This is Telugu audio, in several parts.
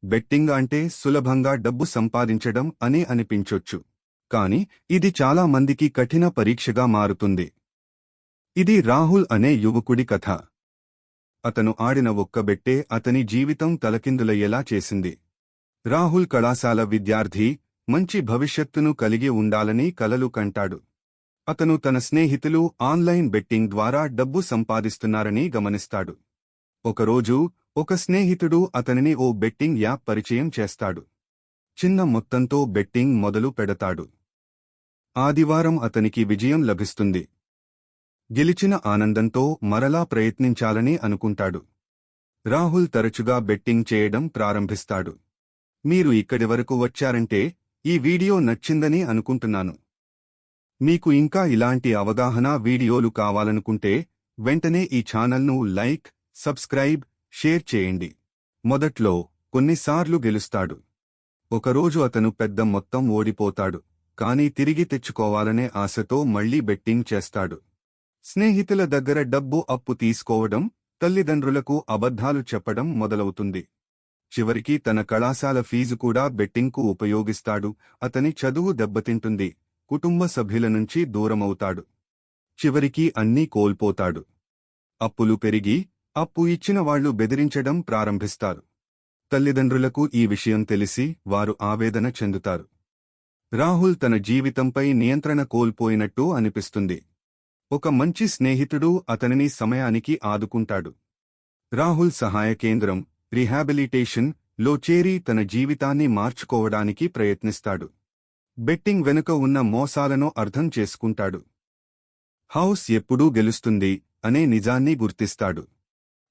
బెట్టింగ్ అంటే సులభంగా డబ్బు సంపాదించడం అని అనిపించొచ్చు. కాని ఇది చాలా మందికి కఠిన పరీక్షగా మారుతుంది. ఇది రాహుల్ అనే యువకుడి కథ. అతను ఆడిన ఒక్క బెట్టే అతని జీవితం తలకిందులయ్యేలా చేసింది. రాహుల్ కళాశాల విద్యార్థి, మంచి భవిష్యత్తును కలిగి ఉండాలని కలలు కంటాడు. అతను తన స్నేహితులు ఆన్లైన్ బెట్టింగ్ ద్వారా డబ్బు సంపాదిస్తున్నారని గమనిస్తాడు. ఒకరోజు ఒక స్నేహితుడు అతనిని ఓ బెట్టింగ్ యాప్ పరిచయం చేస్తాడు. చిన్న మొత్తంతో బెట్టింగ్ మొదలు పెడతాడు. ఆదివారం అతనికి విజయం లభిస్తుంది. గెలిచిన ఆనందంతో మరలా ప్రయత్నించాలని అనుకుంటాడు. రాహుల్ తరచుగా బెట్టింగ్ చేయడం ప్రారంభిస్తాడు. మీరు ఇక్కడి వరకు వచ్చారంటే ఈ వీడియో నచ్చిందని అనుకుంటున్నాను. మీకు ఇంకా ఇలాంటి అవగాహన వీడియోలు కావాలనుకుంటే వెంటనే ఈ ఛానల్ను లైక్, సబ్స్క్రైబ్, షేర్ చేయండి. మొదట్లో కొన్నిసార్లు గెలుస్తాడు. ఒకరోజు అతను పెద్ద మొత్తం ఓడిపోతాడు. కానీ తిరిగి తెచ్చుకోవాలనే ఆశతో మళ్లీ బెట్టింగ్ చేస్తాడు. స్నేహితుల దగ్గర డబ్బు అప్పు తీసుకోవడం, తల్లిదండ్రులకు అబద్ధాలు చెప్పడం మొదలవుతుంది. చివరికి తన కళాశాల ఫీజు కూడా బెట్టింగ్కు ఉపయోగిస్తాడు. అతని చదువు దెబ్బతింటుంది. కుటుంబ సభ్యుల నుంచి దూరమవుతాడు. చివరికి అన్నీ కోల్పోతాడు. అప్పులు పెరిగి, అప్పు ఇచ్చిన వాళ్లు బెదిరించడం ప్రారంభిస్తారు. తల్లిదండ్రులకు ఈ విషయం తెలిసి వారు ఆవేదన చెందుతారు. రాహుల్ తన జీవితంపై నియంత్రణ కోల్పోయినట్టు అనిపిస్తుంది. ఒక మంచి స్నేహితుడు అతనిని సమయానికి ఆదుకుంటాడు. రాహుల్ సహాయ కేంద్రం, రీహాబిలిటేషన్ లో చేరి తన జీవితాన్ని మార్చుకోవడానికి ప్రయత్నిస్తాడు. బెట్టింగ్ వెనుక ఉన్న మోసాలను అర్థం చేసుకుంటాడు. హౌస్ ఎప్పుడూ గెలుస్తుంది అనే నిజాన్ని గుర్తిస్తాడు.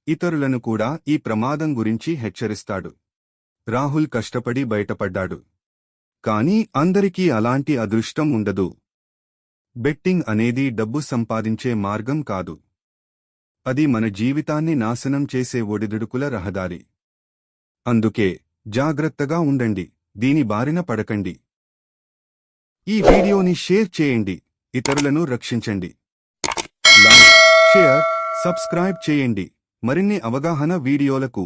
ఇతరులను కూడా ఈ ప్రమాదం గురించి హెచ్చరిస్తాడు. రాహుల్ కష్టపడి బయటపడ్డాడు. కానీ అందరికీ అలాంటి అదృష్టం ఉండదు. బెట్టింగ్ అనేది డబ్బు సంపాదించే మార్గం కాదు. అది మన జీవితాన్ని నాశనం చేసే ఒడిదుడుకుల రహదారి. అందుకే జాగ్రత్తగా ఉండండి. దీని బారిన పడకండి. ఈ వీడియోని షేర్ చేయండి. ఇతరులను రక్షించండి. లైక్, షేర్, సబ్స్క్రైబ్ చేయండి. మరిన్ని అవగాహన వీడియోలకు.